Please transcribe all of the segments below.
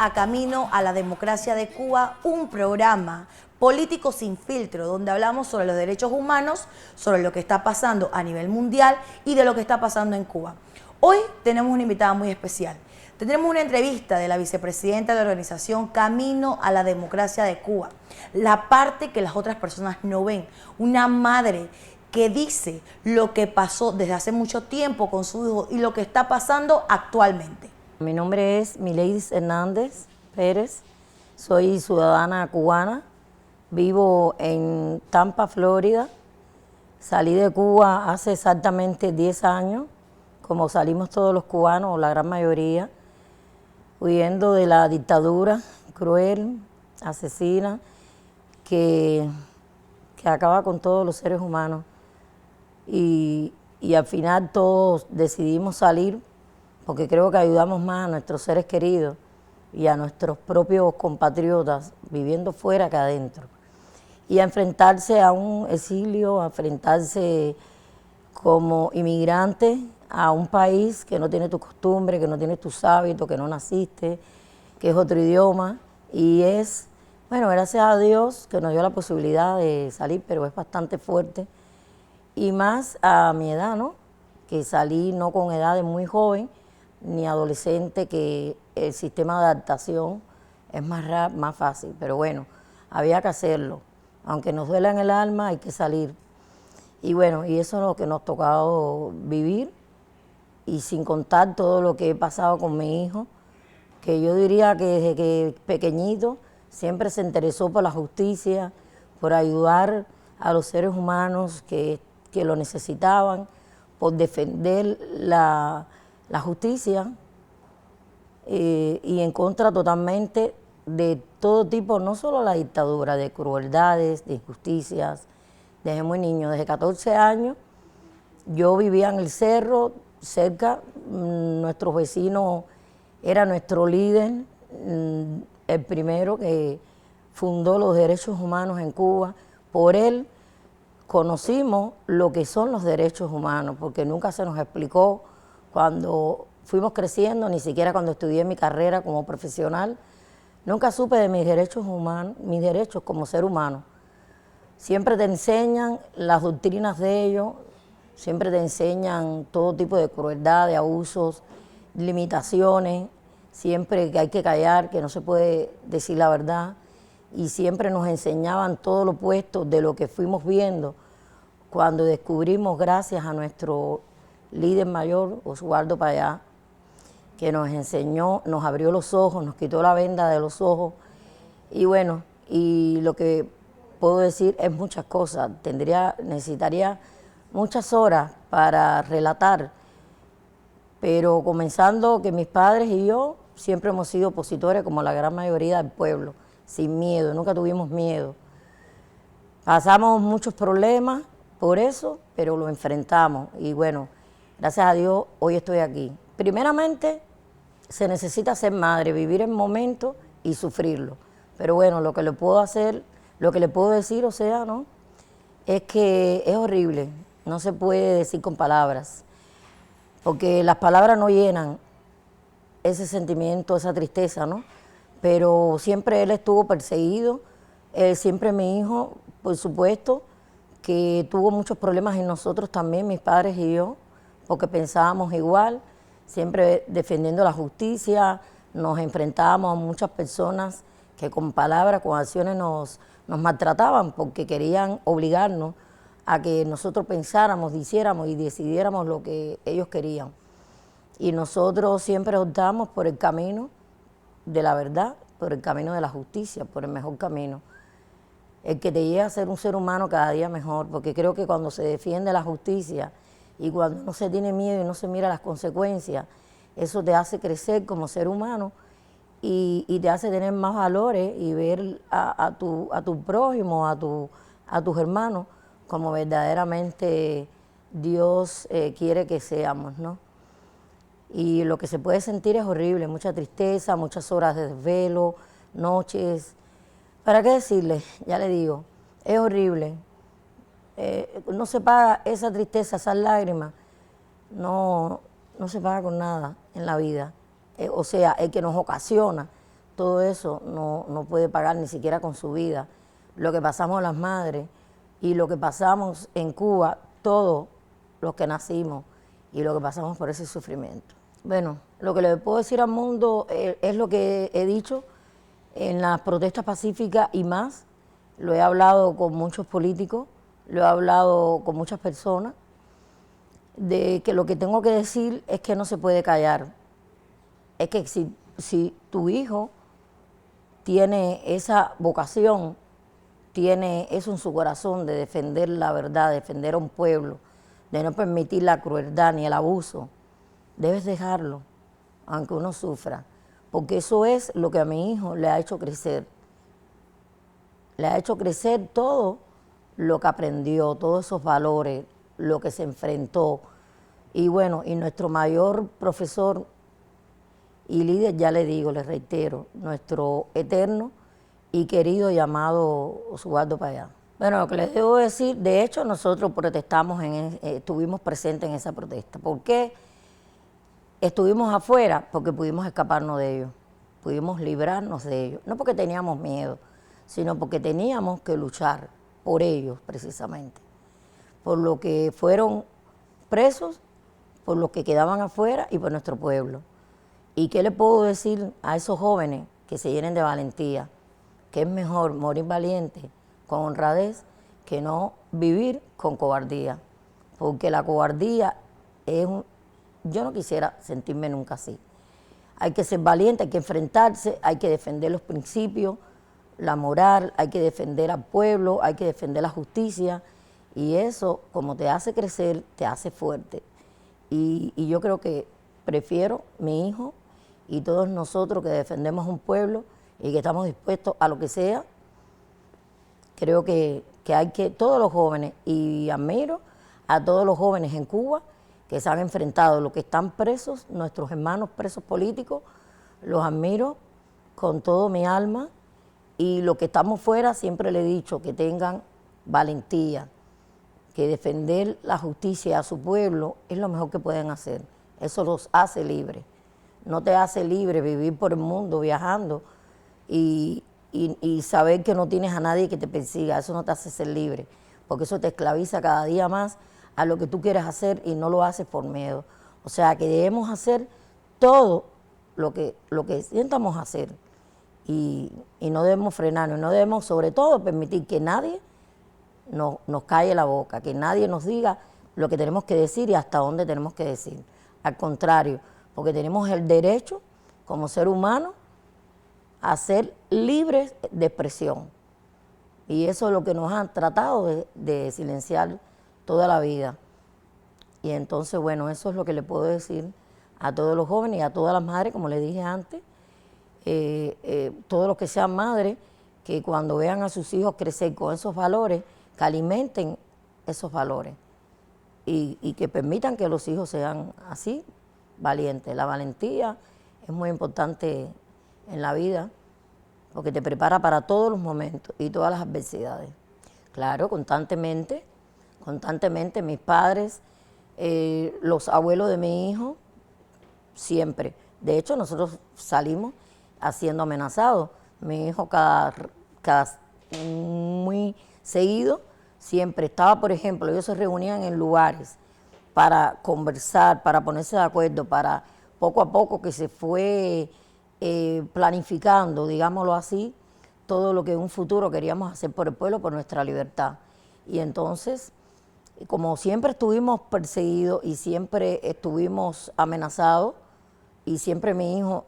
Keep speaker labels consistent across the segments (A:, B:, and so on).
A: a Camino a la Democracia de Cuba, un programa político sin filtro, donde hablamos sobre los derechos humanos, sobre lo que está pasando a nivel mundial y de lo que está pasando en Cuba. Hoy tenemos una invitada muy especial. Tendremos una entrevista de la vicepresidenta de la organización Camino a la Democracia de Cuba, la parte que las otras personas no ven, una madre que dice lo que pasó desde hace mucho tiempo con su hijo y lo que está pasando actualmente.
B: Mi nombre es Mileidis Hernández Pérez, soy ciudadana cubana, vivo en Tampa, Florida. Salí de Cuba hace exactamente 10 años, como salimos todos los cubanos, o la gran mayoría, huyendo de la dictadura cruel, asesina, que acaba con todos los seres humanos. Y al final todos decidimos salir porque creo que ayudamos más a nuestros seres queridos y a nuestros propios compatriotas viviendo fuera que adentro. Y a enfrentarse a un exilio, a enfrentarse como inmigrante a un país que no tiene tus costumbres, que no tiene tus hábitos, que no naciste, que es otro idioma. Y es, bueno, gracias a Dios que nos dio la posibilidad de salir, pero es bastante fuerte. Y más a mi edad, ¿no? Que salí no con edad de muy joven, ni adolescente, que el sistema de adaptación es más fácil. Pero bueno, había que hacerlo. Aunque nos duela en el alma, hay que salir. Y bueno, y eso es lo que nos ha tocado vivir. Y sin contar todo lo que he pasado con mi hijo, que yo diría que desde que pequeñito siempre se interesó por la justicia, por ayudar a los seres humanos que lo necesitaban, por defender la justicia y en contra totalmente de todo tipo, no solo la dictadura, de crueldades, de injusticias. Desde muy niño, desde 14 años, yo vivía en el cerro, cerca, nuestro vecino era nuestro líder, el primero que fundó los derechos humanos en Cuba. Por él conocimos lo que son los derechos humanos, porque nunca se nos explicó cuando fuimos creciendo, ni siquiera cuando estudié mi carrera como profesional. Nunca supe de mis derechos humanos, mis derechos como ser humano. Siempre te enseñan las doctrinas de ellos, siempre te enseñan todo tipo de crueldad, de abusos, limitaciones, siempre que hay que callar, que no se puede decir la verdad. Y siempre nos enseñaban todo lo opuesto de lo que fuimos viendo cuando descubrimos, gracias a nuestro líder mayor, Oswaldo Payá, que nos enseñó, nos abrió los ojos, nos quitó la venda de los ojos. Y bueno, y lo que puedo decir es muchas cosas. Necesitaría muchas horas para relatar, pero comenzando que mis padres y yo siempre hemos sido opositores, como la gran mayoría del pueblo, sin miedo, nunca tuvimos miedo. Pasamos muchos problemas por eso, pero lo enfrentamos y bueno, gracias a Dios hoy estoy aquí. Primeramente, se necesita ser madre, vivir el momento y sufrirlo. Pero bueno, lo que le puedo hacer, lo que le puedo decir, o sea, ¿no? Es que es horrible, no se puede decir con palabras, porque las palabras no llenan ese sentimiento, esa tristeza, ¿no? Pero siempre él estuvo perseguido, siempre mi hijo, por supuesto, que tuvo muchos problemas en nosotros también, mis padres y yo, porque pensábamos igual, siempre defendiendo la justicia, nos enfrentábamos a muchas personas que con palabras, con acciones nos maltrataban porque querían obligarnos a que nosotros pensáramos, hiciéramos y decidiéramos lo que ellos querían. Y nosotros siempre optamos por el camino de la verdad, por el camino de la justicia, por el mejor camino. El que te lleve a ser un ser humano cada día mejor, porque creo que cuando se defiende la justicia y cuando no se tiene miedo y no se mira las consecuencias, eso te hace crecer como ser humano y te hace tener más valores y ver a tu prójimo, a tus hermanos, como verdaderamente Dios quiere que seamos, ¿no? Y lo que se puede sentir es horrible, mucha tristeza, muchas horas de desvelo, noches. ¿Para qué decirle? Ya le digo, es horrible. No se paga esa tristeza, esas lágrimas, no se paga con nada en la vida. O sea, el que nos ocasiona todo eso no puede pagar ni siquiera con su vida. Lo que pasamos las madres y lo que pasamos en Cuba, todos los que nacimos y lo que pasamos por ese sufrimiento. Bueno, lo que le puedo decir al mundo es lo que he dicho en las protestas pacíficas y más. Lo he hablado con muchos políticos, lo he hablado con muchas personas, de que lo que tengo que decir es que no se puede callar. Es que si tu hijo tiene esa vocación, tiene eso en su corazón de defender la verdad, de defender a un pueblo, de no permitir la crueldad ni el abuso, debes dejarlo, aunque uno sufra, porque eso es lo que a mi hijo le ha hecho crecer. Le ha hecho crecer todo lo que aprendió, todos esos valores, lo que se enfrentó. Y bueno, y nuestro mayor profesor y líder, ya le digo, le reitero, nuestro eterno y querido y amado Osvaldo Payá. Bueno, lo que les debo decir, de hecho nosotros protestamos, estuvimos presentes en esa protesta. ¿Por qué estuvimos afuera? Porque pudimos escaparnos de ellos, pudimos librarnos de ellos. No porque teníamos miedo, sino porque teníamos que luchar por ellos precisamente, por lo que fueron presos, por los que quedaban afuera y por nuestro pueblo. ¿Y qué le puedo decir a esos jóvenes que se llenen de valentía? Que es mejor morir valiente con honradez que no vivir con cobardía, porque la cobardía es yo no quisiera sentirme nunca así. Hay que ser valiente, hay que enfrentarse, hay que defender los principios, la moral, hay que defender al pueblo, hay que defender la justicia, y eso, como te hace crecer, te hace fuerte. Y yo creo que prefiero mi hijo y todos nosotros que defendemos un pueblo y que estamos dispuestos a lo que sea. Creo que hay que, todos los jóvenes, y admiro a todos los jóvenes en Cuba que se han enfrentado, los que están presos, nuestros hermanos presos políticos, los admiro con todo mi alma, y los que estamos fuera siempre le he dicho que tengan valentía, que defender la justicia a su pueblo es lo mejor que pueden hacer. Eso los hace libres. No te hace libre vivir por el mundo viajando y saber que no tienes a nadie que te persiga. Eso no te hace ser libre, porque eso te esclaviza cada día más a lo que tú quieres hacer y no lo haces por miedo. O sea, que debemos hacer todo lo que intentamos hacer y no debemos frenarnos, no debemos sobre todo permitir que nadie nos calle la boca, que nadie nos diga lo que tenemos que decir y hasta dónde tenemos que decir. Al contrario, porque tenemos el derecho como ser humano a ser libres de expresión. Y eso es lo que nos han tratado de silenciar toda la vida. Y entonces, bueno, eso es lo que le puedo decir a todos los jóvenes y a todas las madres, como les dije antes, todos los que sean madres, que cuando vean a sus hijos crecer con esos valores, que alimenten esos valores y que permitan que los hijos sean así, valientes. La valentía es muy importante en la vida porque te prepara para todos los momentos y todas las adversidades. Claro, constantemente mis padres, los abuelos de mi hijo, siempre. De hecho, nosotros salimos siendo amenazados. Mi hijo muy seguido siempre estaba, por ejemplo, ellos se reunían en lugares para conversar, para ponerse de acuerdo, para poco a poco que se fue planificando, digámoslo así, todo lo que en un futuro queríamos hacer por el pueblo, por nuestra libertad. Y entonces, como siempre estuvimos perseguidos y siempre estuvimos amenazados, y siempre mi hijo,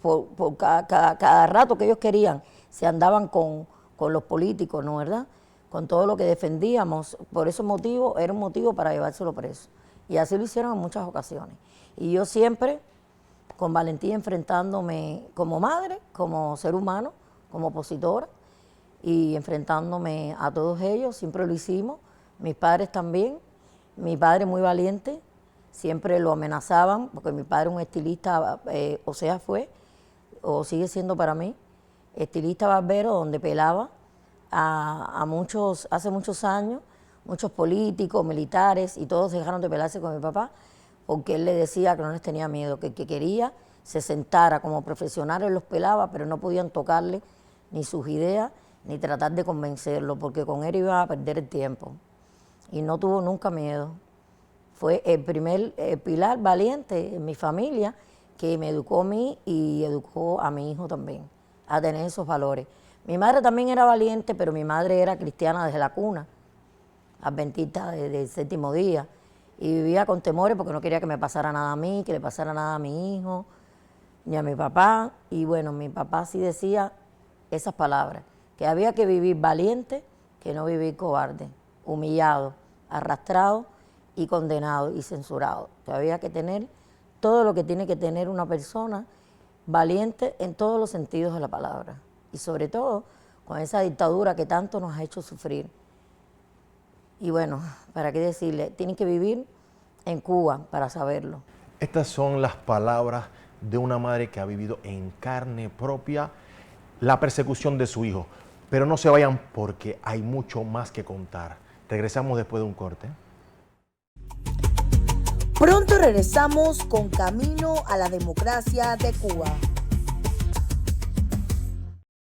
B: por cada rato que ellos querían, se andaban con los políticos, ¿no verdad? Con todo lo que defendíamos, por ese motivo, era un motivo para llevárselo preso. Y así lo hicieron en muchas ocasiones. Y yo siempre, con valentía, enfrentándome como madre, como ser humano, como opositora, y enfrentándome a todos ellos, siempre lo hicimos. Mis padres también, mi padre muy valiente, siempre lo amenazaban, porque mi padre un estilista, fue, o sigue siendo para mí, estilista barbero, donde pelaba a muchos, hace muchos años, muchos políticos, militares, y todos dejaron de pelarse con mi papá, porque él le decía que no les tenía miedo, que el que quería se sentara como profesionales, los pelaba, pero no podían tocarle ni sus ideas, ni tratar de convencerlo, porque con él iba a perder el tiempo. Y no tuvo nunca miedo. Fue el primer pilar valiente en mi familia que me educó a mí y educó a mi hijo también, a tener esos valores. Mi madre también era valiente, pero mi madre era cristiana desde la cuna, adventista desde el séptimo día, y vivía con temores porque no quería que me pasara nada a mí, que le pasara nada a mi hijo, ni a mi papá. Y bueno, mi papá sí decía esas palabras, que había que vivir valiente, que no vivir cobarde, humillado, arrastrado y condenado y censurado. Que había que tener todo lo que tiene que tener una persona valiente en todos los sentidos de la palabra. Y sobre todo con esa dictadura que tanto nos ha hecho sufrir. Y bueno, ¿para qué decirle? Tienen que vivir en Cuba para saberlo.
C: Estas son las palabras de una madre que ha vivido en carne propia la persecución de su hijo. Pero no se vayan porque hay mucho más que contar. Regresamos después de un corte.
A: Pronto regresamos con Camino a la Democracia de Cuba.